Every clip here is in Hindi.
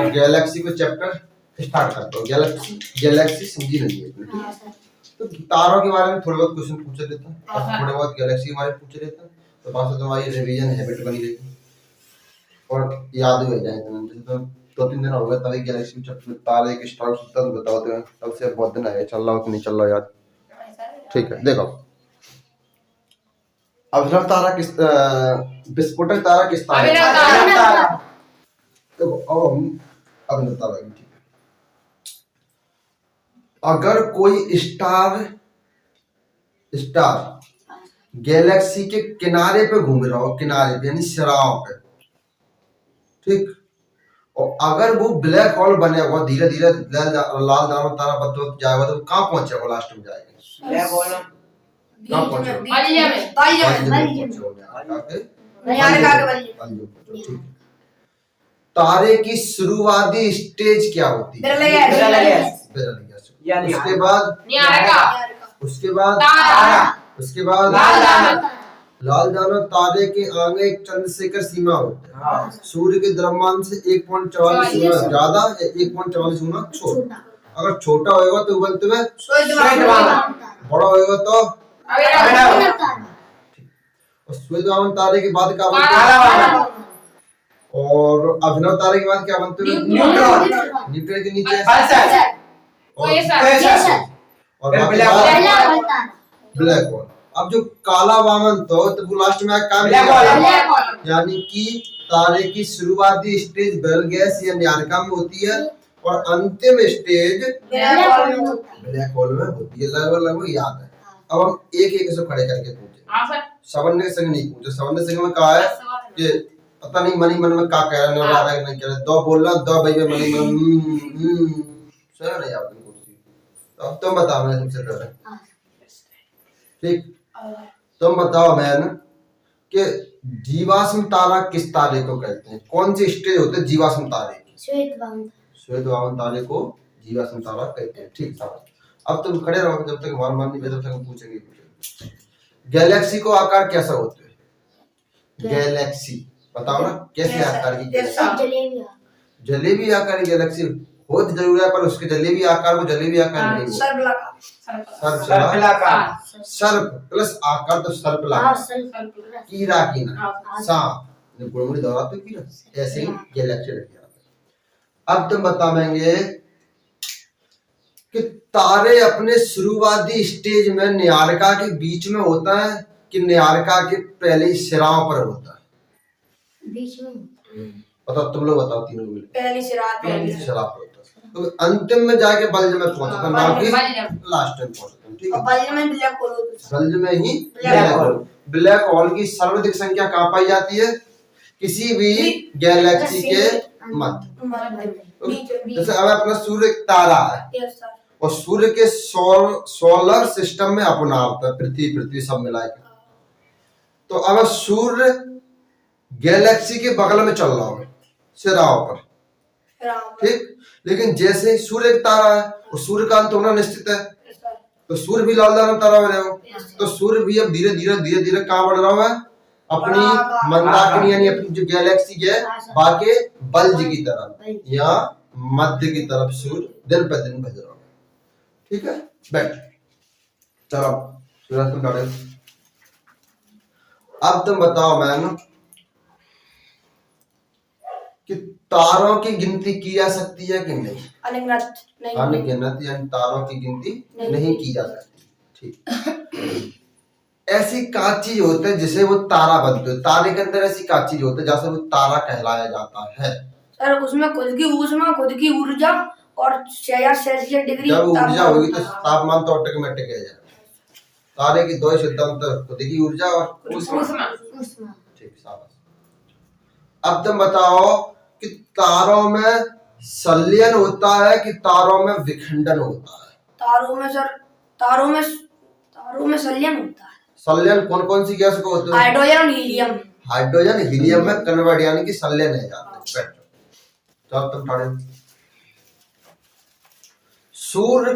और गैलेक्सी को चैप्टर स्टार्ट करता हूँ। गैलेक्सी समझी नहीं है तो तारों के बारे में थोड़े बहुत क्वेश्चन पूछ लेता हूँ और थोड़े बहुत गैलेक्सी के बारे में पूछ लेता हूँ, तो पास तुम्हारी रिवीजन हैबिट बनी रहेगी और याद भी हो जाए। तो 2-3 दिन हो गए तभी गैलेक्सी चैप्टर तारे के स्टार्ट होता तो बताते हैं, तब से बहुत दिन आए चल रहा हो कि नहीं चल रहा याद। ठीक है, देखो अभिनव तारा किस विस्फोटक तारा किस तारा? देखो अब हम अभिनव तारा की, ठीक है। अगर कोई स्टार गैलेक्सी के किनारे पे घूम रहा हो, किनारे पे यानी सिराओं पे, ठीक, और अगर वो ब्लैक होल बने हुआ धीरे धीरे लाल दानव तारा बदलता जाएगा तो कहाँ पहुंचेगा, लास्ट में जाएगा ब्लैक होल में, कहाँ पहुंचेगा। तारे की शुरुआती स्टेज क्या होती है? उसके बाद लाल दानव तारे के आगे एक चंद्रशेखर सीमा होता है। सूर्य के द्रव्यमान से 1.44 गुना ज्यादा, 1.44 गुना छोटा। अगर छोटा होगा तो बनते में बड़ा होगा तो श्वेत वामन तारे के बाद क्या बनता है? और अभिनव तारे के बाद क्या बनते हैं? न्यूट्रॉन के नीचे और ब्लैक होल। अब जो काला वामन तो वो लास्ट में काम यानी कि तारे की शुरुआती स्टेज बेल गैस या न्यारका में होती है और अंतिम स्टेज ब्लैक होल में होती है। लगभग याद है। अब हम एक एक से खड़े करके पूछे। सवर्ण के संग नहीं पूछे। सवर्ण संग में कहा है कि पता नहीं मनी मन में क्या कह रहा है, नहीं कह रहा, दो बोल रहा, दो भाई में मनी मन सही नहीं याद कुर्सी। तो अब तुम बताओ, मैं तुमसे कर रहा, ठीक, तुम बताओ मैन कि जीवाश्म तारा किस तारे को कहते हैं? कौन सी स्टेज होते है जीवाश्म तारे की? श्वेत वामन तारे को जीवाश्म तारा कहते हैं। ठीक है, अब तुम खड़े रहो जब तक हमारा मन नहीं तब तक हम पूछेंगे। गैलेक्सी को आकार कैसा होता है? गैलेक्सी बताओ ना, कैसे आकार की? जलेबी आकार की गैलेक्सी हो जरूर है, पर उसके जलेबी आकार को जलेबी आकार नहीं है। सर्प प्लस आकार तो सर्पलाकार, कीड़ा की ना सांप गुड़मुड़ी दोहराते हो कीड़ा, ऐसे ही गैलेक्सी रख दिया। अब तुम बताएंगे कि तारे अपने शुरुआती स्टेज में न्यारका के बीच में होता है कि न्यारका के पहले सिराओं पर होता है? बीच में। बताओ तुम लोग बताओ, तीनों मिल पहली सिरा पर होता है। तो अंतिम में जाके बल्ज में पहुंचता है, ना कि लास्ट में पहुंचता है। ठीक है, बल्ज में ब्लैक होल, बल्ज में ही ब्लैक होल। ब्लैक होल की सर्वाधिक संख्या कहाँ पाई जाती है? किसी भी गैलेक्सी के मध्य। जैसे अब अपना सूर्य एक तारा है और सूर्य के सोलर सिस्टम में अपना आता है, पृथ्वी सब मिला के। तो अब सूर्य गैलेक्सी के बगल में चल रहा हो सिराओं पर, ठीक, लेकिन जैसे सूर्य एक तारा है और सूर्य का अंत होना निश्चित है, तो सूर्य भी लाल दानव तारा बने हो, तो सूर्य भी अब धीरे धीरे कहाँ बढ़ रहा है? अपनी मंदाकिनी यानी अपनी जो गैलेक्सी है बाकी बल्ज की तरफ या मध्य की तरफ सूर्य दिन पर दिन बढ़ रहा है। ठीक है, बैठ चलो सूरज तुम डरे। अब तुम बताओ मैम कि तारों की गिनती की जा सकती है कि नहीं? अनगिनत यानी तारों की गिनती नहीं की जा सकती। ठीक, ऐसी का चीज होता है जिसे वो तारा बनते हैं? तारे के अंदर ऐसी का चीज होता है जैसे वो तारा कहलाया जाता है? सर उसमें खुद की ऊष्मा, खुद की ऊर्जा और 6000 डिग्री जब ऊर्जा होगी तो तापमान तो ऑटोमेटिक है। तारे की दो सिद्धांत, खुद की ऊर्जा और ऊष्मा। ठीक, शाबाश। अब तुम बताओ कि तारों में संलयन होता है कि तारों में विखंडन होता है? तारों में संलयन होता है। संलयन कौन कौन सी गैस को होता है? हाइड्रोजन और हीलियम। हाइड्रोजन हीलियम में कन्वर्ट यानी कि संलयन है जाता है। बैठो, तुम ठाड़े। सूर्य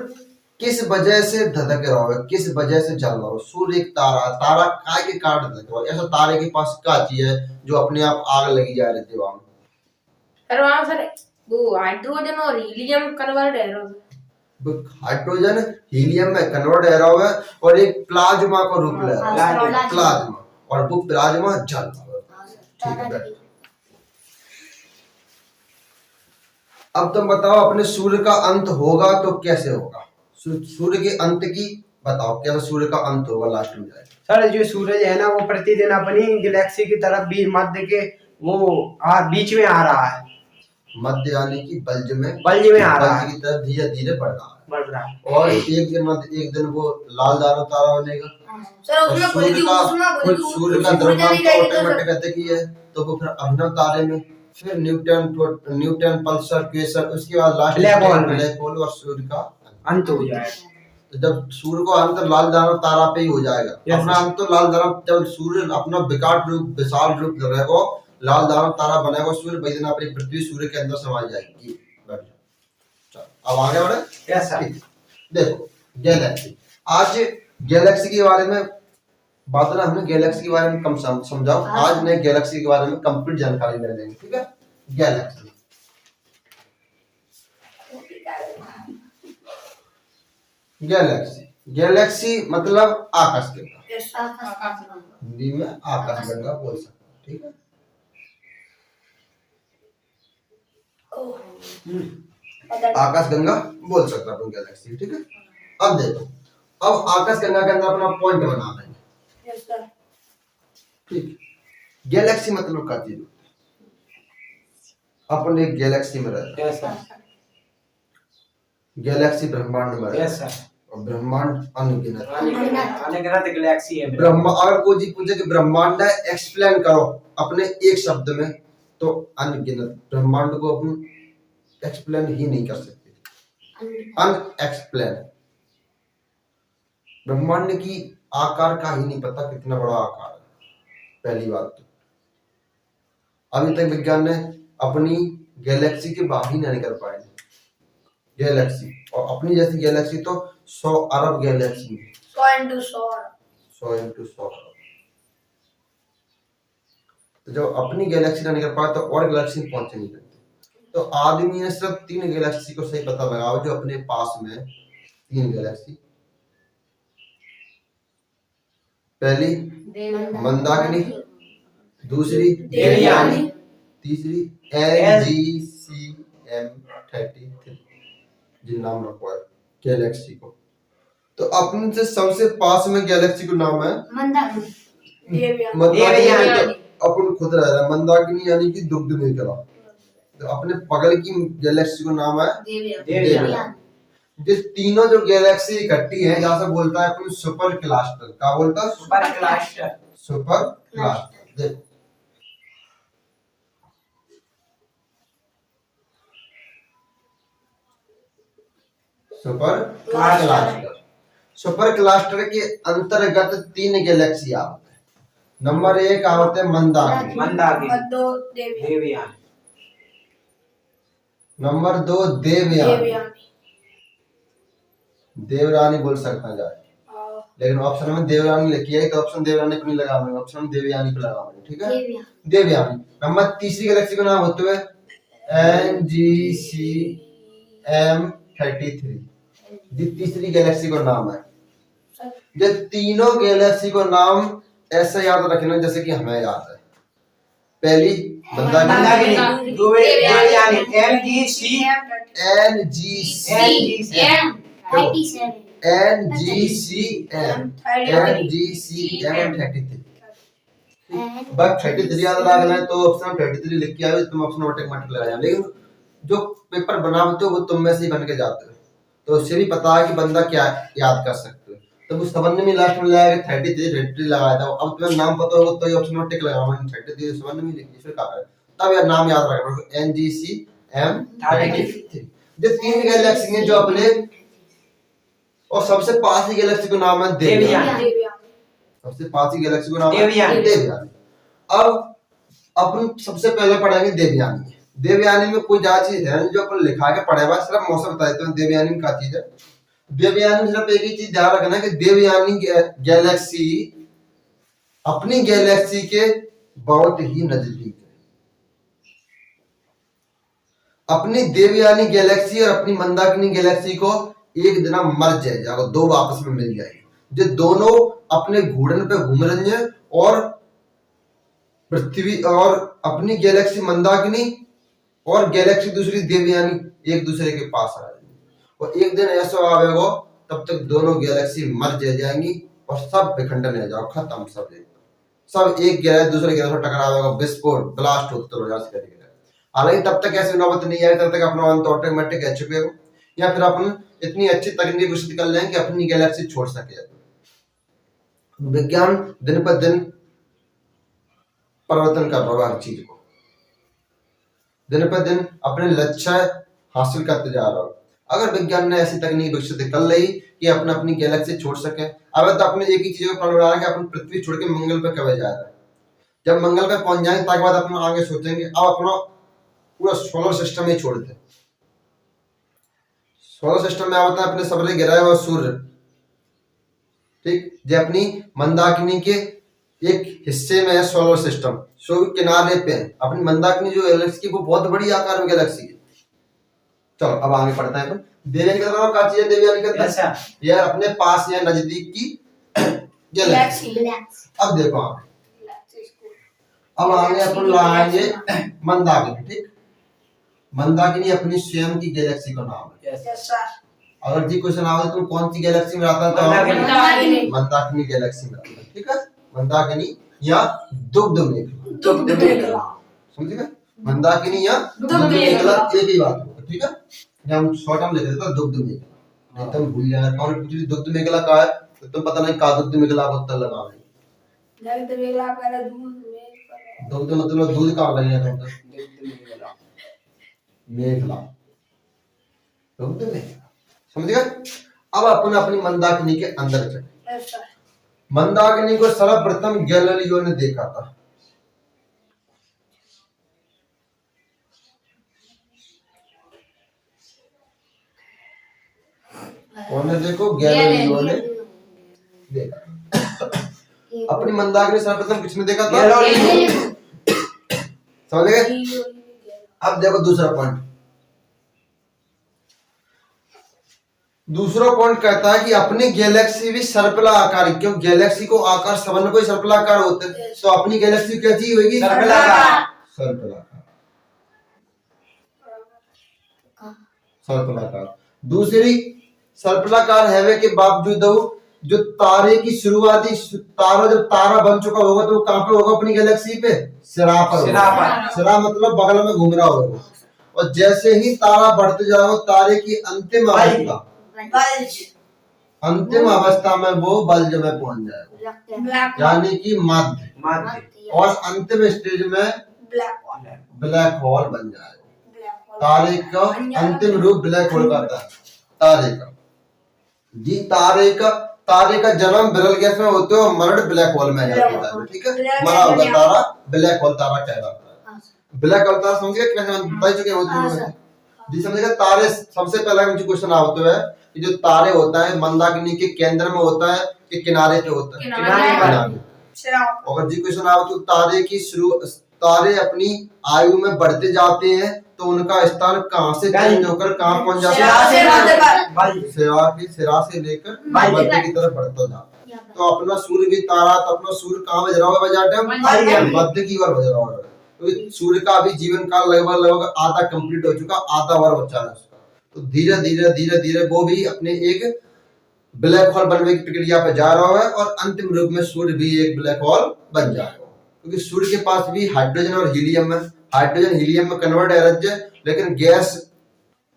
किस वजह से धधक रहा है, किस वजह से जल रहा है? सूर्य एक तारा काय के कारण धधक रहा है? ऐसा तारे के पास क्या चीज है जो अपने आप आग लगी जा रही है? वहां सर वो हाइड्रोजन और helium convert arrow hydrogen helium में कन्वर्ट हो रहा है और एक प्लाज्मा को रूप ले रहा है, प्लाज्मा, और वो प्लाज्मा जल। ठीक है, अब तुम बताओ अपने सूर्य का अंत होगा तो कैसे होगा? सूर्य के अंत की बताओ, कैसे सूर्य का अंत होगा, लास्ट में जाए। सर जो सूरज है ना वो प्रतिदिन अपनी गैलेक्सी की तरफ भी मध्य के वो बीच में आ रहा है, मध्य यानी कि बल्ज में आ रहा है, की तरफ धीरे धीरे बढ़ रहा है और एक दिन वो लाल दानव तारा बनेगा। सर उसमें सूर्य का द्रव्यमान ऑटोमेटिक गतिकी है, तो वो फिर अभिनव तारे में, फिर न्यूटन पल्सर क्वेसर, उसके बाद लास्ट ब्लैक होल और सूर्य का अंत हो जाएगा। तो जब सूर्य को अंत लाल दानव तारा पे ही हो जाएगा, अपना अंत तो लाल दानव, जब सूर्य अपना विकराल रूप विशाल रूप रहेगा, लाल दानव तारा बनेगा सूर्य, वही दिन अपनी पृथ्वी सूर्य के अंदर समा जाएगी। अब आगे बढ़े। देखो गैलेक्सी, आज गैलेक्सी के बारे में बात ना, हमने गैलेक्सी के बारे में कम समझाओ, आज मैं गैलेक्सी के बारे में कंप्लीट जानकारी ले लेंगे। ठीक है, गैलेक्सी गैलेक्सी मतलब आकाश गंगा, हिंदी में आकाश गंगा बोल सकते हैं। ठीक है, आकाश गंगा बोल सकते हैं अपन गैलेक्सी। ठीक है, अब देखो, अब आकाश गंगा के अंदर अपना पॉइंट बना देंगे। ठीक, गैलेक्सी मतलब क्या चीज? अपन एक गैलेक्सी में रहते हैं, गैलेक्सी ब्रह्मांड में रहते हैं, और ब्रह्मांड अनगिनत गैलेक्सी है। ब्रह्मा, अगर कोई जी पूछे कि ब्रह्मांड एक्सप्लेन करो अपने एक शब्द में, तो अनगिनत। ब्रह्मांड को अपन एक्सप्लेन ही नहीं कर सकते, अनएक्सप्लेन। ब्रह्मांड की आकार का ही नहीं पता कितना बड़ा आकार है, पहली बात। तो अभी तक विज्ञान ने अपनी गैलेक्सी के बाहर ही नहीं कर पाए गैलेक्सी, और अपनी जैसी गैलेक्सी तो 100 अरब गैलेक्सी, 100 into 100। तो जब अपनी गैलेक्सी नहीं कर पाए तो और गैलेक्सी पहुंचे नहीं सकते। तो आदमी ने सिर्फ 3 गैलेक्सी को सही पता लगाओ जो अपने पास में 3 गैलेक्सी। पहली मंदाकिनी, दूसरी देवयानी, तीसरी NGC M33, जिन नाम रखा है गैलेक्सी को। तो अपन से सबसे पास में गैलेक्सी का नाम है मंदाकिनी। तो अपन खुद रह रहा मंदाकिनी यानी कि दुग्ध मेखला। तो अपने बगल की गैलेक्सी का नाम है देवयानी। जिस तीनों जो गैलेक्सी इकट्ठी है, जहाँ से बोलता है अपन सुपर क्लस्टर। क्या बोलता है? Super cluster. Super cluster. देखो सुपर क्लस्टर, सुपर क्लस्टर के अंतर्गत 3 गैलेक्सी आते हैं। नंबर 1 आते हैं मंदाकिनी, नंबर 2 देवयानी, देवरानी बोल सकता है जाए, लेकिन ऑप्शन में देवरानी लिखी है तो ऑप्शन देवरानी को नहीं लगाओगे, ऑप्शन में देवयानी को लगाओगे। ठीक है, देवयानी। नंबर तीसरी गैलेक्सी का नाम होते हुए NGC M33, ये तीसरी गैलेक्सी का नाम है। ये तीनों गैलेक्सी को नाम ऐसे याद रखना जैसे कि हमें याद है। पहली मंदाकिनी, NGCM33। बस 33 याद रखना है तो ऑप्शन 33 लिख के आए, तुम ऑप्शन ऑटोमेटिक लगा जाओ। लेकिन जो पेपर बनाते हो वो तुम में से ही बन के जाते हो, तो उससे भी पता है कि बंदा क्या याद कर सकते हो। तो उस संबंध में लास्ट में लगाया 33 लगाया था। अब तुम्हें नाम पता होगा तो ये ऑप्शन में टिक लगाओ, 33 संबंध में लिखिए, फिर क्या करें तब यार नाम याद रखना NGC M33। जो 3 गैलेक्सी हैं जो अपने, और सबसे पास की गैलेक्सी का नाम है देवयानी। सबसे पास की गैलेक्सी का नाम है देवयानी। अब अपन सबसे पहले पढ़ेंगे देवयानी। देवयानी में कोई ज्यादा चीज है जो अपन लिखा के पढ़े हुआ, सिर्फ मौसम बता देते हैं देवयानी में क्या चीज है। देवयानी में सिर्फ एक ही चीज ध्यान रखना है कि देवयानी गैलेक्सी अपनी गैलेक्सी के बहुत ही नजदीक है। अपनी देवयानी गैलेक्सी और अपनी मंदाकिनी गैलेक्सी को एक दिन मर जाएगा, दो आपस में मिल जाएगी। जो दोनों अपने घूर्णन पे घूम रही हैं और पृथ्वी और अपनी गैलेक्सी मंदाकिनी और गैलेक्सी दूसरी देवयानी एक दूसरे के पास आ रही है। और एक दिन ऐसा आवेगा तब तक दोनों गैलेक्सी मर जाएंगी और सब विखंडन हो जाओ, खत्म सब एक गैलेक्सी दूसरे गैलेक्सी टकरावेगा, विस्फोट ब्लास्ट होते रहो जाते। हालांकि तब तक ऐसी नौबत नहीं आई, तब तक अपना अंत ऑटोमेटिक रह चुके हो, या फिर अपन इतनी अच्छी तकनीक विकसित कर लें कि अपनी गैलेक्सी छोड़ सके। विज्ञान दिन पर दिन परिवर्तन कर रहा है हर चीज को, दिन पर दिन अपने लक्ष्य हासिल करते जा रहा है। अगर विज्ञान ने ऐसी तकनीक विकसित कर ली कि अपना अपनी गैलेक्सी छोड़ सके, अब तो अपने एक ही चीज को प्लान बना रहा है कि अपन पृथ्वी छोड़ के मंगल पर कब जा रहा है। जब मंगल पर पहुंच जाएंगे तक बाद अपना आगे सोचेंगे, अब अपना पूरा सोलर सिस्टम ही छोड़ दे। सोलर सिस्टम में आता है अपने सौर ग्रह और सूर्य, ठीक, जो अपनी मंदाकिनी के एक हिस्से में है सोलर सिस्टम, सूर्य किनारे पे है। अपनी मंदाकिनी जो गैलेक्सी की वो बहुत बड़ी आकार में गैलेक्सी है। चलो अब आगे पढ़ते हैं। देवयानी का नाम क्या चीज है? देवयानी का ये अपने पास या नजदीक की गैलेक्सी। अब देखो अब आगे अपन लाएंगे मंदाकिनी, ठीक। मंदाकिनी अपनी स्वयं की गैलेक्सी का नाम है। अगर जी क्वेश्चन आवे तुम कौन सी गैलेक्सी में आता है तो मंदाकिनी गैलेक्सी में आता है, ठीक है। मंदाकिनी या दुग्ध मेखला, समझिएगा, मंदाकिनी या दुग्ध मेखला एक ही बात है, ठीक है। जब हम शॉर्ट में लिख देते हैं दुग्ध मेखला, नहीं तुम भूल जाए कौन पूछ दुग्ध मेखला का है तो तुम पता नहीं का दुग्ध मेखला को उत्तर लगा रहे। दुग्ध मेखला का दुग्ध मतलब दूध का लगेगा तो मेखला, दुग्ध मेखला, समझिएगा। अब अपन अपनी मंदाकिनी के अंदर चले। मंदाकिनी को सर्वप्रथम गैलीलियो ने देखा था। कौन ने देखो? गैलीलियो ने देखा। अपनी मंदाकिनी सर्वप्रथम किसने देखा था? समझ गए। अब देखो दूसरा पॉइंट। दूसरा पॉइंट कहता है कि अपनी गैलेक्सी भी सर्पिला आकार, क्यों गैलेक्सी को आकार सबन कोई सर्पिला आकार होते हैं, तो अपनी गैलेक्सी कैसी होगी? सर्पिला आकार। दूसरी सर्पिलाकार है के बावजूद जो तारे की शुरुआती तारा जब तारा बन चुका होगा तो वो कहां पे होगा? अपनी गैलेक्सी पे सिरा पर। सिरा मतलब बगल में घूम रहा होगा। और जैसे ही तारा बढ़ते जाएगा तारे की अंतिम अवस्था में वो बल्ज में पहुंच जाएगा, यानी कि मध्य, और अंतिम स्टेज में ब्लैक होल बन जाएगा। तारे का अंतिम रूप ब्लैक होल का था। तारे का जी तारे का जन्म बिरल गैस में होते हो, मरण ब्लैक होल में जाता है, ठीक है। मरा हुआ तारा ब्लैक होल तारा कहलाता है। ब्लैक होल तारा समझिए कैसे बता चुके हैं जी, समझिएगा। तारे सबसे पहला मुझे क्वेश्चन आता है कि जो तारे होता है मंदाकिनी के केंद्र में होता है कि किनारे पे होता है? किनारे। और जी क्वेश्चन आओ तो तारे अपनी आयु में बढ़ते जाते हैं तो उनका स्थान कहां से चेंज होकर कहां पहुंच जाता है? सिरा से लेकर मध्य की तरफ बढ़ता जाता है। तो अपना सूर्य भी तारा, तो अपना सूर्य कहां बज रहा होगा? बजाटे मध्य की ओर बज रहा होगा। तो सूर्य का अभी जीवन काल लगभग आधा कंप्लीट हो चुका, आधा और बचा है उसका। तो धीरे धीरे वो भी अपने एक ब्लैक होल बनने की प्रक्रिया पर जा रहा है और अंतिम रूप में सूर्य भी एक ब्लैक होल बन जाएगा, क्योंकि सूर्य के पास भी हाइड्रोजन और हीलियम है। हाइड्रोजन हीलियम में कन्वर्ट है, लेकिन गैस,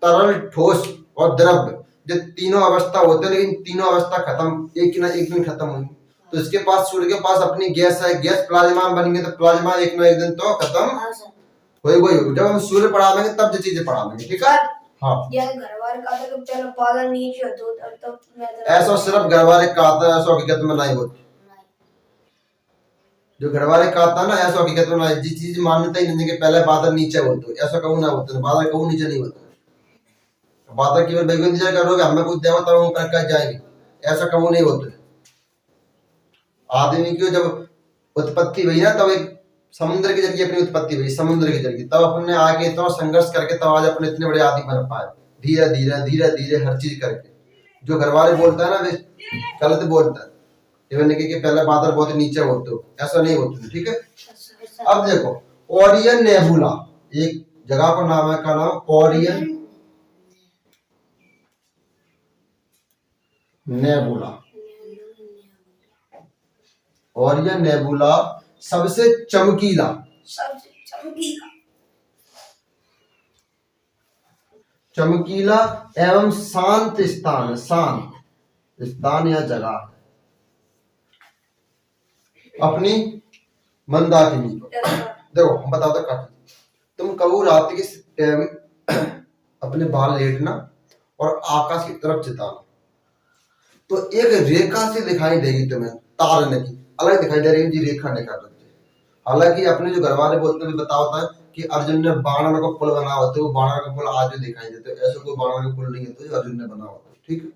तरल, ठोस और द्रव्य जो तीनों अवस्था होते हैं, लेकिन तीनों अवस्था खत्म एक ना एक दिन खत्म होंगी। तो इसके पास सूर्य के पास अपनी गैस है, गैस प्लाज्मा बनेंगे तो प्लाज्मा एक ना एक दिन तो खत्म होगी। जब हम सूर्य पढ़ाएंगे तब जो चीजें पढ़ाएंगे, ठीक है। हाँ, ऐसा सिर्फ घर वाले का आता है, ऐसा हकीकत में नहीं होता। जो घर वाले का आता है ना, ऐसा हकीकत में नहीं। जिस चीज मान्यता ही नहीं कि पहले बादल नीचे होते, ऐसा कहूँ ना होता, बादल कहूँ नीचे नहीं होता। बादल की इंतजार करोगे हमें कुछ देवता कर जाएंगे, ऐसा कहूँ नहीं होता। आदमी की जब उत्पत्ति हुई ना तब एक समुद्र के जरिए अपनी उत्पत्ति हुई, समुद्र के जरिए, तब अपने आगे इतना संघर्ष करके तब आज अपने इतने बड़े आदमी बन पाए, धीरे धीरे धीरे धीरे हर चीज करके। जो घर वाले बोलता है ना वे गलत बोलता है, कि पहले बादल बहुत नीचे होते हो, ऐसा नहीं होते, ठीक है। अब देखो ओरियन नेबुला, एक जगह का नाम है, का नाम ओरियन नेबुला। ओरियन नेबुला सबसे चमकीला चमकीला एवं शांत स्थान, शांत स्थान या जगह है अपनी मंदाकिनी। देखो हम बताओ तो, तुम कबू रात के टाइम अपने बाल लेटना और आकाश की तरफ चिताना, तो एक रेखा से दिखाई देगी तुम्हें, तारने की अलग दिखाई दे रही है, रेखा निकाल रही है। हालांकि अपने जो घर वाले बोलते हैं बता होता है कि अर्जुन ने बाणन का पुल बना होता है, वो बाणन का पुल आज भी दिखाई देते है, ऐसा कोई बाणन का पुल नहीं है जो अर्जुन ने बना होता है, ठीक है।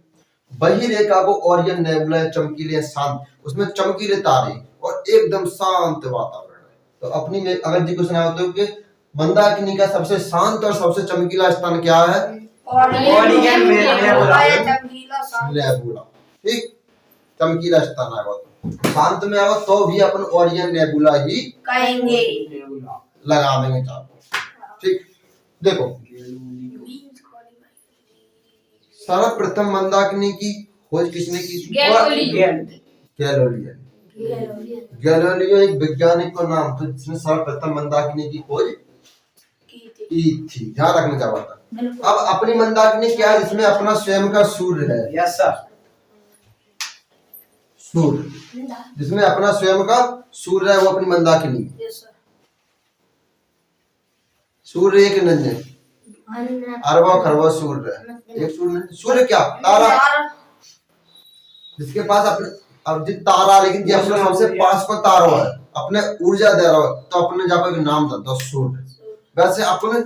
वही रेखा को ओरियन नेबुला, चमकीले शांत, उसमें चमकीले तारे और एकदम शांत वातावरण है। तो अपनी में अगर जी को सुना होते हो कि मंदाकिनी का सबसे शांत और सबसे चमकीला स्थान क्या है? ओरियन नेबुला, ठीक, चमकीला स्थान है वो। शांत में आओ तो भी अपन ओरियन नेबुला ही कहेंगे, लगा देंगे चारों, ठीक। देखो सर्वप्रथम मंदाकिनी की खोज किसने की थी? गैलीलियो। गैलीलियो एक वैज्ञानिक का नाम था जिसने सर्वप्रथम मंदाकिनी की खोज की थी, ध्यान रखने का बात है। अब अपनी मंदाकिनी क्या है? जिसमें अपना स्वयं का सूर्य है, यस सर, सूर्य, जिसमें अपना स्वयं का सूर्य है, वो अपनी मंदाकिनी। सूर्य एक नहीं है, अरबों खरबों सूर्य है, एक सूर्य नहीं। सूर्य क्या? तारा, जिसके पास अपने अब जित तारा, लेकिन जो अपने सबसे पास को तारा है, अपने ऊर्जा दे रहा है, तो अपने जाकर नाम था सूर्य। वैसे अपने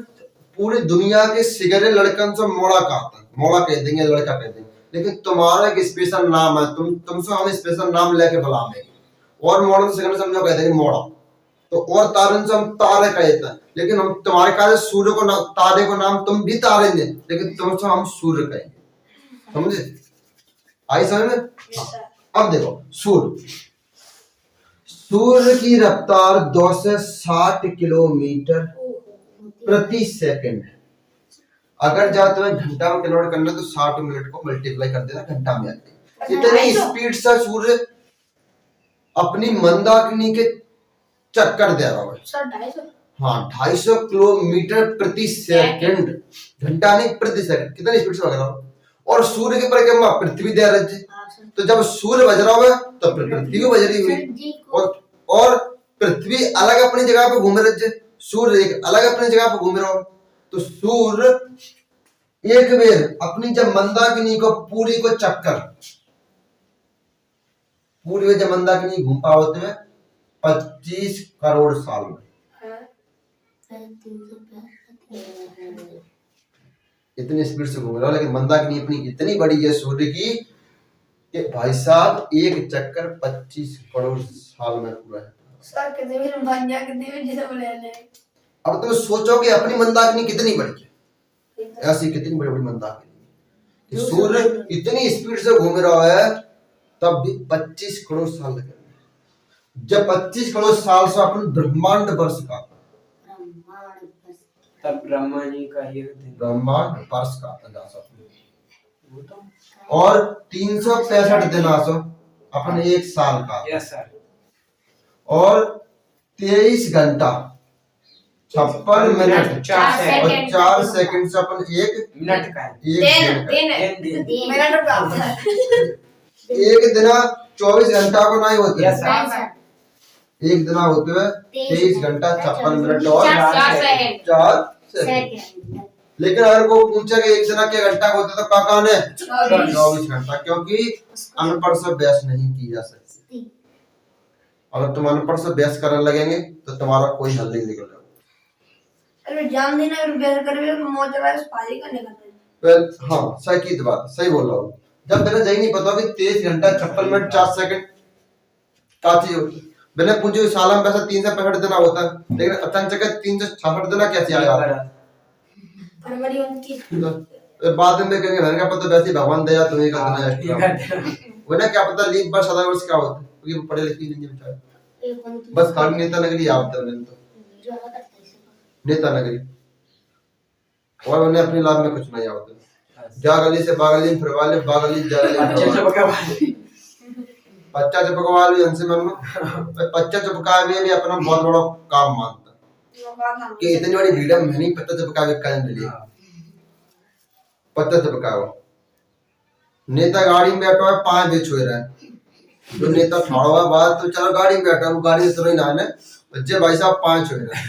पूरी दुनिया के सिगरे लड़कन से मोड़ा कहते हैं, मोड़ा कह देंगे, लड़का कह देंगे, लेकिन तुम्हारा एक स्पेशल नाम है, तुमसे हम स्पेशल नाम लेके बुलाएंगे। और मोड़ा तो सिगरे समझो कहते हैं मोड़ा, तो और तारन से हम तारे कहते हैं, लेकिन हम तुम्हारे कार्य सूर्य को नाम, तारे को नाम तुम भी तारे ने, लेकिन तुमसे हम सूर्य कहेंगे, समझे? आई समझ में? अब देखो सूर्य, सूर्य की रफ्तार 2 से 60 किलोमीटर प्रति सेकंड है। अगर जहाँ तुम्हें घंटा में कन्वर्ट करना तो 60 मिनट को मल्टीप्लाई कर देना, घंटा में आती है। इतनी स्पीड से सूर्य अपनी मंदाकिनी के चक्कर दे रहा है। हाँ, 250 किलोमीटर प्रति सेकंड, घंटा नहीं प्रति सेकंड, कितनी स्पीड से भाग रहा है। और सूर्य के परिक्रमा पृथ्वी दे रही है, तो जब सूर्य बज रहा है तो पृथ्वी भी बज रही हुई, और पृथ्वी अलग अपनी जगह पे घूम रही है, सूर्य एक अलग अपनी जगह पे घूम रहा है। तो सूर्य एक बेर अपनी जब मंदाकिनी को पूरी को चक्कर, पूरी जब मंदाकिनी घूमता होते हुए 25 करोड़ साल में, इतनी स्पीड से घूम रहा है। लेकिन मंदाकिनी अपनी इतनी बड़ी है सूर्य की कि भाई साहब एक चक्कर 25 करोड़ साल में पूरा है। अब तुम सोचो कि अपनी मंदाकिनी कितनी बड़ी है, ऐसी कितनी बड़ी बड़ी मंदाकिनी, सूर्य इतनी स्पीड से घूम रहा है, तब भी 25 करोड़ साल लगे। जब 25 करोड़ साल से अपन ब्रह्मांड वर्ष का, तब ब्रह्मा जी का ही ब्रह्मांड वर्ष का और 365 दिन अपन एक साल का, यस सर, और 23 घंटा 56 मिनट और 4 सेकंड से अपन एक मिनट का है, एक दिन 24 घंटा को नहीं होते, एक दिन होते हुए 23 घंटा 56 मिनट और 4 सेकंड। लेकिन अगर को पूछे कि एक दिन के घंटा होते तो काका ने 24 घंटा, क्योंकि अनपढ़ से बहस नहीं की जा सकती। अगर तुम अनपढ़ से बहस करने लगेंगे तो तुम्हारा कोई हल नहीं निकलेगा। जान देना और बहस करवे तो मौज वाला पाली करने का। फिर हाँ, सही की बात, सही बोल रहा हूँ। जब मेरा यही नहीं पता कि 23 घंटा 56 मिनट 4 सेकंड का चीज होती, मैंने पूछी साल में पैसा 365 देना होता है, लेकिन अचानक 366 देना कैसे आया? फरवरी 29। तो बाद में कहेंगे घर का पता वैसे भगवान दया तुम्हें कर देना एक्स्ट्रा। वो ना क्या पता लीप वर्ष सदा वर्ष क्या होता है, क्योंकि वो पढ़े लिखे नहीं है बेचारे, बस खाली नेता नगरी आवता है तो नेता नगरी, और उन्हें अपनी लाभ में कुछ नहीं आवता। जा गली से बागली फिर वाले बागली जा बच्चा चपकवा भी हमसे मन में बच्चा चपका में भी अपना बहुत बड़ा काम मानता कि इतनी बड़ी भीड़ में नहीं पत्ता चपका के काम मिली। पत्ता चपकाओ, नेता गाड़ी में बैठा है 5 बजे छुए रहा है, जो नेता ठाड़ा हुआ बात तो चलो गाड़ी में बैठा, वो गाड़ी से नहीं आने बच्चे भाई साहब 5 छुए रहा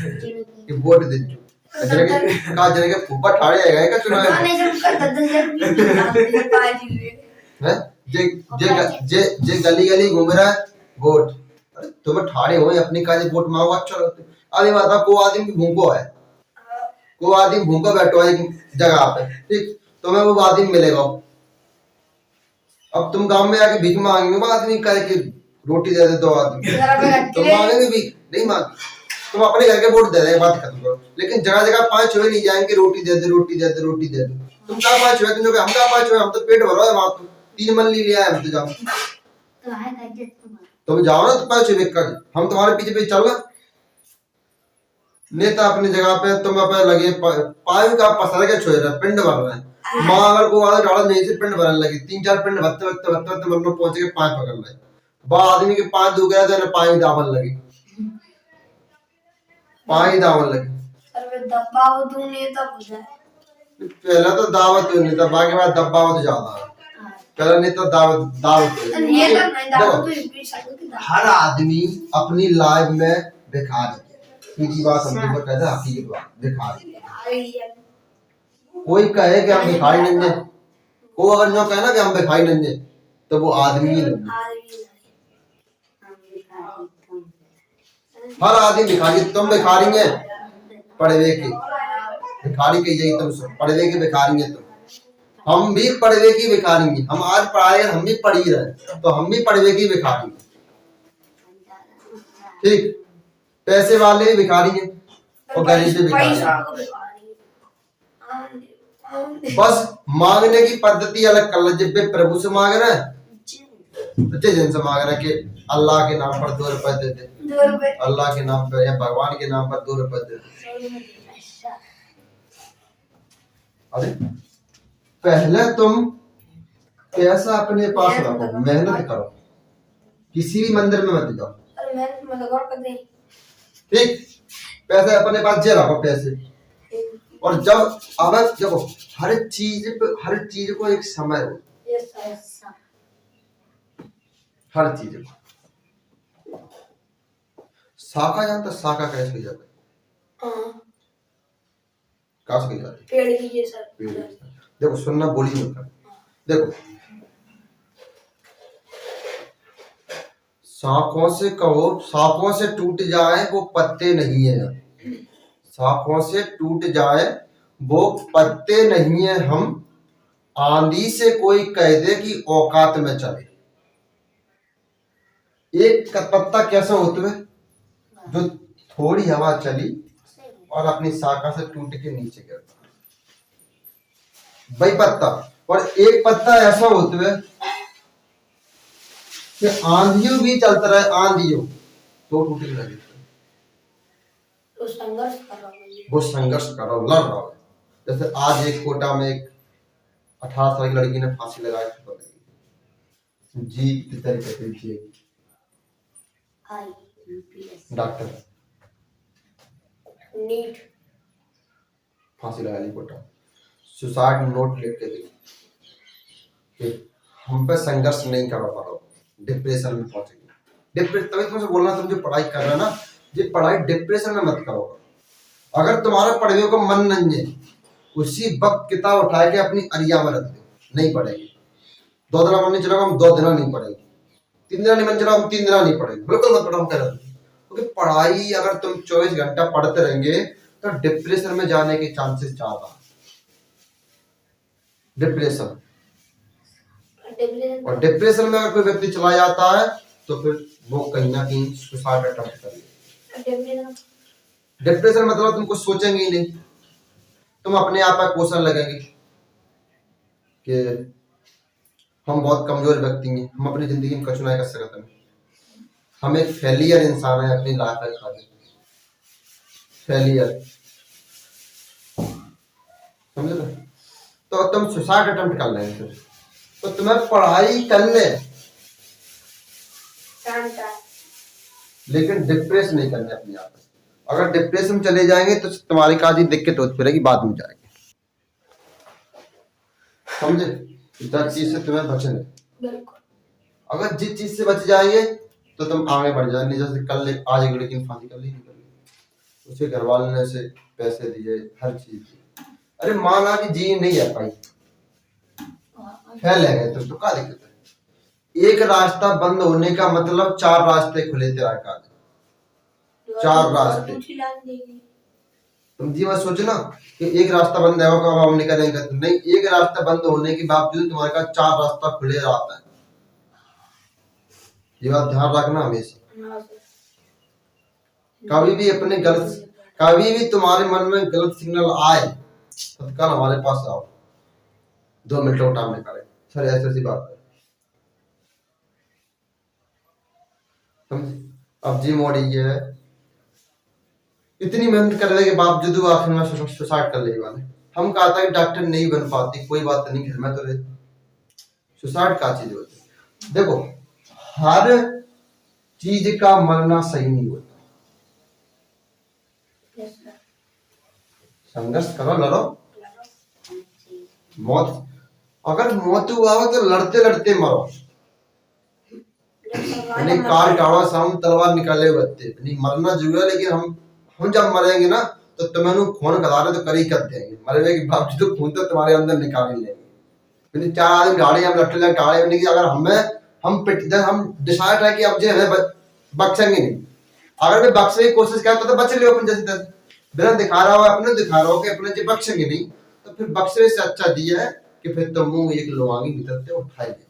कि वोट दे दो जने के फूफा ठाड़े आएगा क्या चुनाव है? जे गली गली घूम रहा है वोट, अरे तुम्हें ठाड़े हो अपनी काजे वोट मांगो अच्छा लगता है। अभी बता को आदमी भूखो है, को आदमी भूखा बैठो है एक जगह पे, ठीक, तुम्हें वो आदमी मिलेगा। अब तुम गांव में आके भीख मांगेंगे, वो आदमी कहे कि रोटी दे दे 2 आदमी, तुम मांगेंगे भीख नहीं मांगे, तुम अपने घर के वोट दे दे, बात खत्म करो। लेकिन जगह जगह 5 छुए नहीं जाएंगे रोटी दे दे रोटी दे दे रोटी दे दे, तुम कहाँ 5 छुए, तुम हम कहाँ 5 छुए, हम तो पेट भरो है वहां, तो 3 मन ली लिया है हम तो जाओ, तुम जाओ ना तो 5 छुए कर, हम तुम्हारे पीछे पीछे चल रहे। नेता अपनी जगह पे, तुम अपने लगे 5 का पसर के छुए रहे, पिंड भर रहे हैं। माँ अगर को आगे डाला नहीं से पिंड भरने लगी, 3-4 पिंड भरते भरते भरते भरते मन में पहुंचे के 5 पकड़ ले, बा आदमी के 5 दुख गया तो 5 दामन लगी, 5 दामन लगी। दबाव तू नेता बुझा, पहला तो दावत नहीं था, बाकी बाद दबावत ज्यादा है, पहला नेता दावत हर आदमी अपनी लाइफ में भिखारी, सीधी बात समझो, पर कहते हैं हकीकत बात, भिखारी। कोई कहे कि हम भिखारी नहीं है, वो अगर जो कहे ना कि हम भिखारी नहीं है, तो वो आदमी ही नहीं है। हर आदमी भिखारी, तुम भिखारी है पढ़े लिखे, भिखारी कही तुम पढ़े लिखे भिखारी है, तुम हम भी पढ़े लिखे भिखारी हैं, हम आज पढ़ाए हम भी पढ़ ही रहे, तो हम भी पढ़े लिखे भिखारी, ठीक, पैसे वाले भी भिखारी हैं और गरीब भी भिखारी हैं। बस मांगने की पद्धति अलग कर लो, जब भी प्रभु से मांग रहे हैं बच्चे जिनसे मांग रहे हैं कि अल्लाह के नाम पर 2 रुपए दे दे, अल्लाह के नाम पर या भगवान के नाम पर 2 रुपए दे दे। अरे पहले तुम पैसा अपने पास रखो, मेहनत करो, किसी भी मंदिर में मत जाओ, ठीक, पैसे अपने पास जे रखो पैसे। और जब अब देखो हर चीज को एक समय हो, हर चीज को शाखा जानता, शाखा कैसे हो जाता है, कहाँ से जाती है, पेड़ की जैसा। देखो सुनना बोली मत कर, देखो शाखों से कहो, शाखों से टूट जाए वो पत्ते नहीं है, शाखों से टूट जाए वो पत्ते नहीं है, हम आंधी से कोई कह दे कि औकात में चले। एक पत्ता कैसा होता है, जो थोड़ी हवा चली और अपनी शाखा से टूट के नीचे गिरता है, वही पत्ता। और एक पत्ता ऐसा होता है कि आंधियों भी चलता रहे, आंधियों तो टूटने लगे, वो संघर्ष कर रहा हो, लड़ रहा हो। जैसे आज एक कोटा में एक 18 साल की लड़की ने फांसी लगाई, जीत की तरीके से डॉक्टर नीट फांसी लगा ली, कोटा सुसाइड नोट लिख के दी कि हम पे संघर्ष नहीं कर पा रहा, डिप्रेशन में पहुंचेंगे। डिप्रेशन तभी तुमसे बोलना, तुम जो पढ़ाई कर रहे हो ना, ये पढ़ाई डिप्रेशन में मत करो। अगर तुम्हारा पढ़ने को मन नहीं है, उसी वक्त किताब उठा के अपनी अरिया में रख दो, नहीं पढ़ेगी। 2 दिन मन नहीं चलेगा, हम 2 दिन नहीं पढ़ेंगे, 3 दिन नहीं मन चला, हम 3 दिन नहीं पढ़ेंगे, बिल्कुल मत पढ़ो, हम कह रहे हैं। क्योंकि पढ़ाई अगर तुम 24 घंटा पढ़ते रहेंगे तो डिप्रेशन में जाने के चांसेस ज्यादा। डिप्रेशन, और डिप्रेशन में अगर कोई व्यक्ति चला जाता है तो फिर वो कहीं ना कहीं सुसाइड अटेम्प्ट कर ले। डिप्रेशन मतलब तुम कुछ सोचेंगे ही नहीं, तुम अपने आप पर क्वेश्चन लगेंगे कि हम बहुत कमजोर व्यक्ति हैं, हम अपनी जिंदगी में कुछ नहीं कर सकते, हम एक फेलियर इंसान है अपनी लाइफ में, खाली फेलियर, समझे ना? तो तुम सुसाइड अटेम्प्ट कर लेंगे फिर, तो तुम्हें पढ़ाई करने लेकिन डिप्रेस नहीं करने अपने आप में। अगर डिप्रेशन में चले जाएंगे तो तुम्हारी काजी दिक्कत होती रहेगी, बाद में जाएगी, समझे? इस चीज से तुम्हें बचना। अगर जिस चीज से बच जाएंगे तो तुम आगे बढ़ जाएंगे। जैसे कल आज एक लड़की ने फांसी कर ली, उसे घर वालों ने से पैसे दिए, हर चीज दी, अरे माना कि जी नहीं है भाई, फैल गए तो क्या दिक्कत है? एक रास्ता बंद होने का मतलब 4 रास्ते खुले थे आकाश, 4 रास्ते। तुम जी मत सोचना कि एक रास्ता बंद है अब हम निकलेंगे, नहीं, एक रास्ता बंद होने के बावजूद तुम्हारे पास 4 रास्ता खुले रहता है, ये बात ध्यान रखना हमेशा। कभी भी अपने गलत, कभी भी तुम्हारे मन में गलत सिग्नल आए तत्काल हमारे पास आओ, 2 मिनट का टाइम निकाले, सर ऐसी बात है, समझे? अब जी मोड़ी ये है, इतनी मेहनत करने के बावजूद आखिर में सुसाइड कर ले वाले। हम कहा था कि डॉक्टर नहीं बन पाती, कोई बात नहीं, घर में तो रहे, सुसाइड का चीज होती है। देखो हर चीज का मरना सही नहीं होता, संघर्ष करो, लड़ो, मौत अगर मौत हुआ हो तो लड़ते लड़ते मरो, यानी कार टाड़ा सामने तलवार निकाले बत्ते, नहीं मरना जरूर है, लेकिन हम जब मरेंगे ना तो तुम्हें खून करा रहे तो करी कर देंगे, मरने के बावजूद खून तो तुम्हारे अंदर निकाल ही लेंगे। 4 आदमी गाड़ी हम लट्टे लगे गाड़ी में, अगर हम डिसाइड है कि अब जो है बख्शेंगे नहीं, अगर मैं बख्शने की कोशिश करता तो बच लियो अपन जैसे तैसे, बिना दिखा रहा हो अपने दिखा रहा हो कि अपने जो बख्शेंगे नहीं, तो फिर बख्शने से अच्छा दिया है कि फिर तो मुंह एक लोहांगी भीतर से उठाएंगे,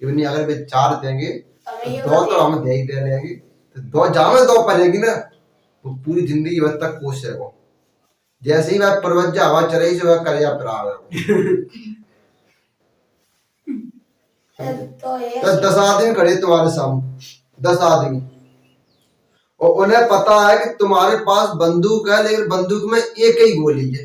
इवनी अगर वे 4 देंगे तो 2 तो हम दे ही दे लेंगे, तो 2 जामे 2 पड़ेगी ना, वो पूरी जिंदगी भर तक कोशिश है वो, जैसे ही वह परवज्जा हवा चढ़ी से वह करिया प्रार तो 10 आदमी खड़े तुम्हारे सामने, 10 आदमी, और उन्हें पता है कि तुम्हारे पास बंदूक है, लेकिन बंदूक में एक ही गोली है,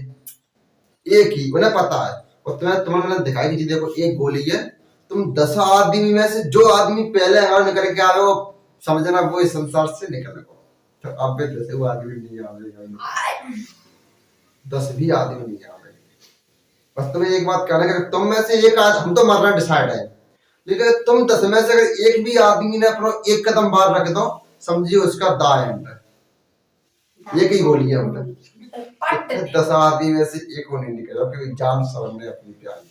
एक ही, उन्हें पता है, और तुम्हें दिखाई कि देखो एक गोली है, तुम 10 आदमी में से जो आदमी पहले निकल के आ रहे हो समझना वो इस संसार से निकल गए, तो अब जैसे वो आदमी नहीं आ रहे, 10 भी आदमी नहीं आ रहे। बस तुम्हें एक बात कहना है, तुम में से एक आज हम तो मरना डिसाइड है, लेकिन तुम 10 में से अगर एक भी आदमी ने अपना एक कदम बाहर रख दो, समझिए उसका दाएं अंदर एक ही गोली है हमने, 10 आदमी में से एक को नहीं निकला, क्योंकि जान सामने अपनी प्यार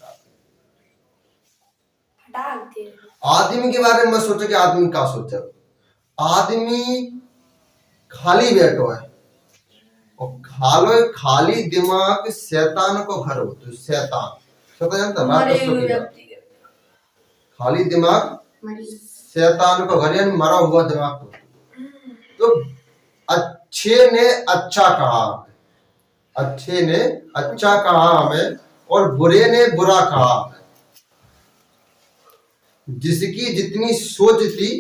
आदमी के बारे में सोचो कि आदमी क्या सोचा, आदमी खाली बैठो है, और खाली दिमाग शैतान को घर होता है, शैतान जानता, खाली दिमाग शैतान को घर, यानी मरा हुआ दिमाग होता। तो अच्छे ने अच्छा कहा, अच्छे ने अच्छा कहा हमें, और बुरे ने बुरा कहा, जिसकी जितनी सोच थी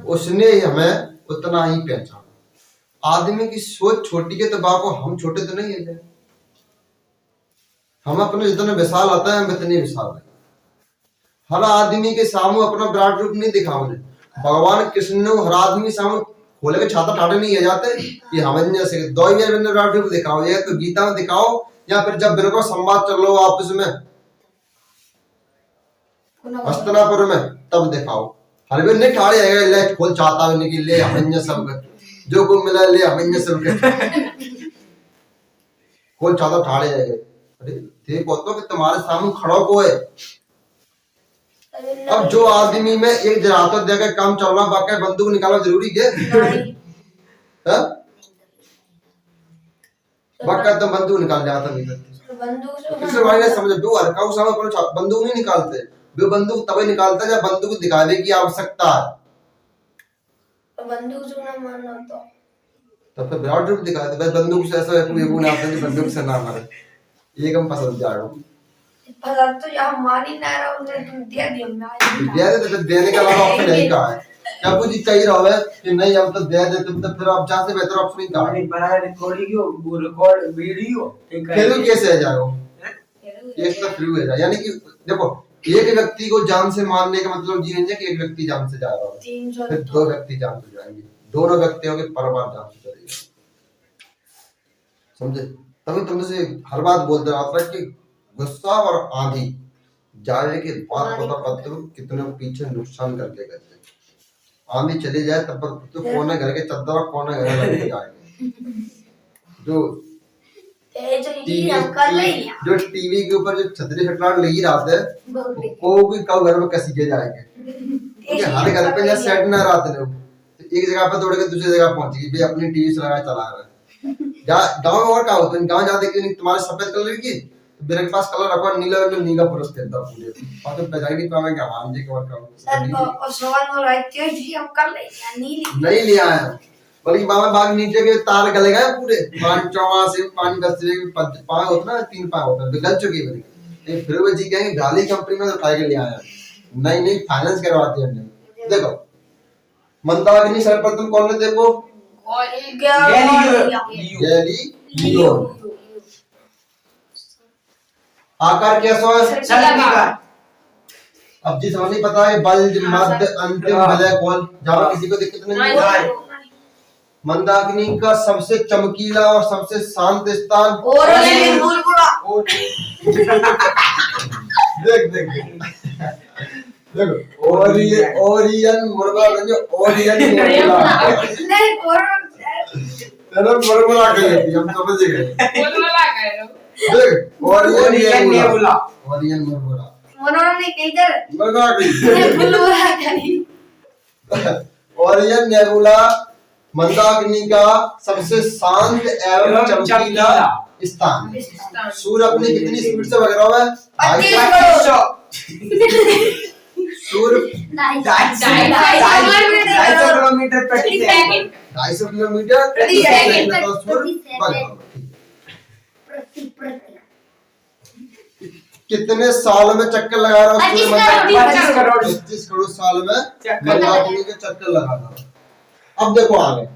उसने हमें उतना ही पहचाना। आदमी की सोच छोटी है तो बाप हम छोटे तो नहीं है, हम अपने जितने विशाल आता है हम इतने विशाल है। हर आदमी के सामने अपना विराट रूप नहीं दिखाओ, भगवान कृष्ण ने हर आदमी सामने खोले के छाता ठाटे नहीं जाते कि हमें जैसे 2 ही विराट रूप दिखाओ, या तो गीता में दिखाओ या फिर जब मेरे को संवाद चल लो आपस में हस्तनापुर में तब दिखाओ, हर वे नहीं ठाड़े है ले खोल चाहता है कि ले हमें सब जो को मिला ले हमें सब खोल चाहता ठाड़े है। अरे देखो तो कि तुम्हारे सामने खड़ा को है, अब जो आदमी में एक जराता देकर काम चल रहा, बाकी बंदूक निकालना जरूरी है, बाकी तो बंदूक निकाल जाता नहीं, इसलिए भाई ने समझो दो हरकाऊ सामने बंदूक नहीं निकालते, वो बंदूक तभी निकालता है जब बंदूक दिखाने की आवश्यकता है। तो बंदूक से ना मारना तो फिर विराट रूप दिखा दे, बस बंदूक से ऐसा है वो ना अपने बंदूक से ना मारे, ये कम पसंद जाएगा। फसल तो यहाँ मार ही ना रहा, उन्हें तुम दे दियो दे दे, तो देने का अलावा ऑप्शन यही कहा है। क्या कुछ चाहिए रहा है कि नहीं हम तो दे दे, तुम तो फिर आप जहाँ से बेहतर ऑप्शन ही कहा है। बना रिकॉर्डिंग वो रिकॉर्ड वीडियो फिर कैसे है जाएगा, ये तो फिर हो जाएगा। यानी कि देखो एक व्यक्ति को जान से मारने का मतलब ये नहीं है कि एक व्यक्ति जान से जा रहा है, फिर दो व्यक्ति जान से जाएंगे, दोनों व्यक्तियों के परिवार जान से चलेगा, समझे। तभी तुमसे हर बात बोलते रहा था कि गुस्सा और आंधी जाने के बाद पता पत्थर कितने पीछे नुकसान कर देगा। आंधी चली जाए तब पर तो कोने घर के चद्दर और कोने घर लग जाएंगे। जो टीवी के ऊपर जो छतरी छटराट लगी रहते हैं वो भी कब घर में कसी के जाएंगे, क्योंकि हर घर पे जहाँ सेट ना रहते लोग, एक जगह पे दौड़ के दूसरी जगह पहुंच गई, भाई अपनी टीवी चला रहा है। गाँव में और क्या होता है, गाँव जहाँ देखते तुम्हारे सफेद कलर की मेरे पास कलर रखा नीला, नीला पुरुष खेलता पूरे और तो पहचान नहीं पाएंगे हमारे जी के और और सवाल हो रहा है जी हम कर ले नहीं लिया है, बल्कि बाबा बाग नीचे के तार गले गए पूरे, पानी चौवा से पानी बस पाए होते ना, 3 पाए होते गल चुके बनी। फिर वो जी कहेंगे गाली कंपनी में उठा के ले आया, नहीं फाइनेंस करवाते हैं हमने। देखो मंदाकिनी सर पर तुम कौन ने देखो, गैलीलियो। आकार कैसा है, अब जी समझ नहीं पता है, बल्ज मध्य अंतिम ब्लैक होल, जहाँ किसी को दिक्कत नहीं है। मंदाकिनी का सबसे चमकीला और सबसे शांत स्थान देख देखो ओरियन मुर्गा जो ओरियन मुर्गा कहती हम समझ गए, देख ओरियन मुर्गा ओरियन नेबुला मंदाकिनी का सबसे शांत एवं चमकीला स्थान। सूर्य अपनी कितनी स्पीड से भाग रहा है, सूर्य 250 किलोमीटर प्रति सेकंड। कितने साल में चक्कर लगा रहा है, 25 करोड़ साल में मंदाकिनी के चक्कर लगा रहा है। अब देखो आगे,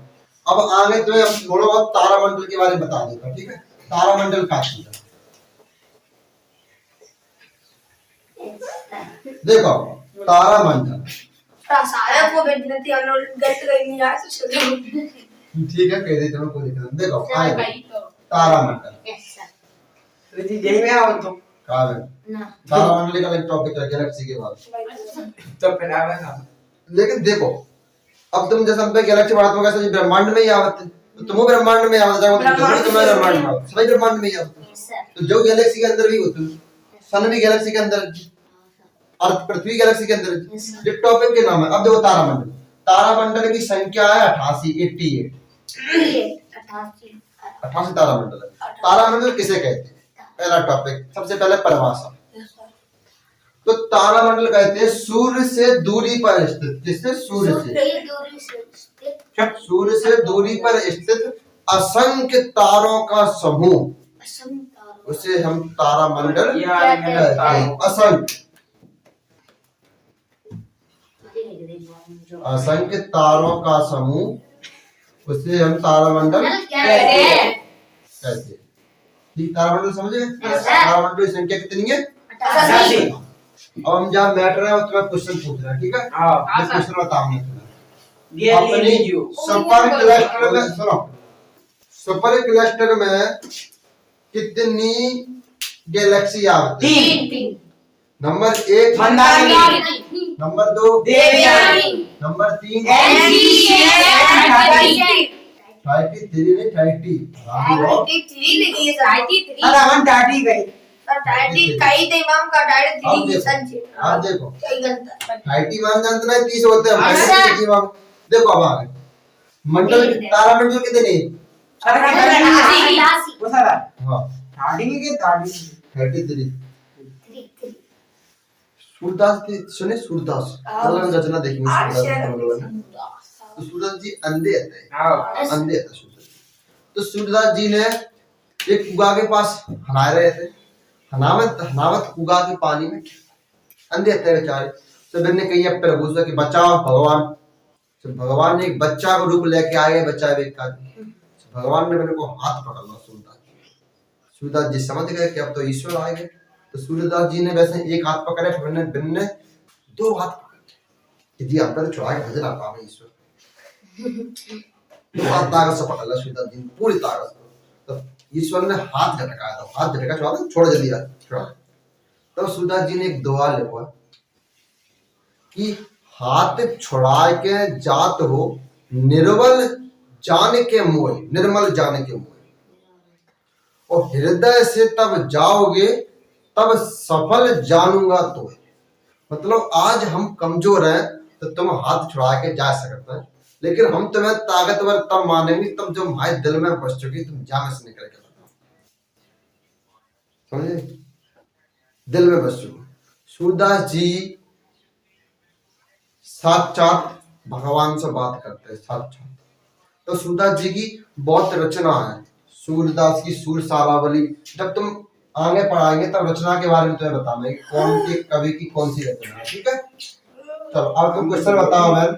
अब आगे तुम्हें हम थोड़ा बहुत तारामंडल के बारे में बता देता, ठीक है। तारामंडल का देखो तारामंडल ठीक है, कह देते हैं कोई दिक्कत नहीं। देखो तारामंडल यही में आओ तुम तारामंडल का एक टॉपिक है गैलेक्सी के बाद, तो फिर आवेगा। लेकिन देखो अब तुम जैसे हम पे गैलेक्सी बात होगा सभी ब्रह्मांड में ही आवत, तो तुम ब्रह्मांड में आवत जाओ, तुम्हें ब्रह्मांड में सभी ब्रह्मांड में ही आवत, तो जो गैलेक्सी के अंदर भी होते सन भी गैलेक्सी के अंदर, अर्थ पृथ्वी गैलेक्सी के अंदर। जो टॉपिक के नाम है, अब देखो तारामंडल, तारामंडल की संख्या है 88 तारामंडल है। तारामंडल किसे कहते हैं, पहला टॉपिक सबसे पहले परिभाषा। तो तारामंडल कहते हैं सूर्य से दूरी पर स्थित, जिससे सूर्य से दूरी पर स्थित असंख्य तारों का समूह, उसे हम तारामंडल कहते हैं। असंख्य तारों का समूह, उसे हम तारामंडल कहते हैं। तारामंडल समझे, तारामंडल की संख्या कितनी है, 88। अब हम जहाँ बैठ रहे हैं तुम्हें क्वेश्चन पूछ रहे हैं, ठीक है। मैं क्वेश्चन बताऊंगा अपनी सुपर क्लस्टर में, सुनो सुपर क्लस्टर में कितनी गैलेक्सी आती है? 3। नंबर 1 नंबर 2 नंबर 3 अब देखो 30 मान जानते ना 30 होते हैं। देखो अब आगे मंडल तारामंडल कितने हैं? 33। सूरदास की सुने सूरदास कल रचना देखेंगे सूरदास हम लोगों ने। तो सूरदास जी अंधे थे, अंधे थे सूरदास जी। तो सूरदास जी ने एक कुआ के पास नहा रहे थे, हनावत कुआ के पानी में अंधे थे बेचारे। तो मैंने कही अब प्रभु से कि बचाओ भगवान। तो भगवान ने एक बच्चा को रूप लेके आए, बच्चा बेटा। तो भगवान ने मेरे को हाथ पकड़ लिया सूरदास जी। सूरदास जी समझ गए कि अब तो ईश्वर आ गए। तो सूरदास जी ने वैसे एक हाथ पकड़े, फिर ने दो हाथ पकड़े यदि आप पर छुड़ा के भजन आ पावे ईश्वर। तो हाथ ताकत से पकड़ लिया सूरदास जी ने, पूरी ताकत से। तो ईश्वर ने हाथ झटकाया था, हाथ झटका छुड़ा दो, छोड़ जल्दी छुड़ा। तो सूरदास जी ने एक दुआ लिखा कि हाथ छुड़ा के जात हो निर्मल जाने के मोह, निर्मल जाने के मोह, और हृदय से तब जाओगे तब सफल जानूंगा तो। मतलब आज हम कमजोर हैं तो तुम हाथ छुड़ा के जा सकते हैं, लेकिन हम तुम्हें ताकतवर तब मानेंगे तब जो हमारे दिल में बस चुकी तुम जामे से निकल के बताओ, समझे, दिल में बस चुकी। सूरदास जी साक्षात भगवान से बात करते हैं, साक्षात। तो सूरदास जी की बहुत रचना है, सूरदास की सूर सारावली। जब तुम आगे पढ़ाएंगे तब रचना के बारे में तुम्हें बताएंगे कौन के कवि की कौन सी रचना है, ठीक है। चलो अब तुम क्वेश्चन बताओ मैम।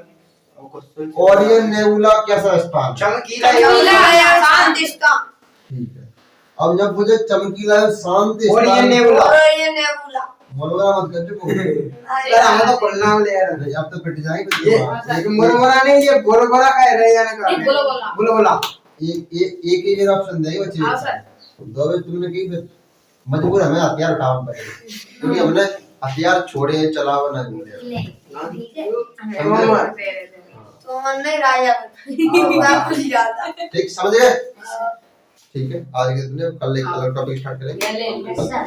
और ये नेबुला कैसा स्थान? चमकीला शांत स्थान। ठीक है, अब जब मुझे चमकीला शांत और ये नेबुला बोलना मत कर चुको यार, हम तो बोलना ले यार, अब तो पिट जाएंगे। ये मुरमुरा नहीं, ये बोलबोला कह रहे हैं ना, बोलबोला। एक ही मेरा ऑप्शन देंगे बच्चे। हां सर। दो बार तुमने की फिर मजबूर हमें हथियार उठाना पड़ेगा, क्योंकि हमने हथियार छोड़े चलावा नहीं मिले। ठीक है तो मन नहीं राजा कुछ ज्यादा ठीक समझ गए? ठीक है, आज के दिन कल एक अलग टॉपिक स्टार्ट करेंगे। ले ले सर।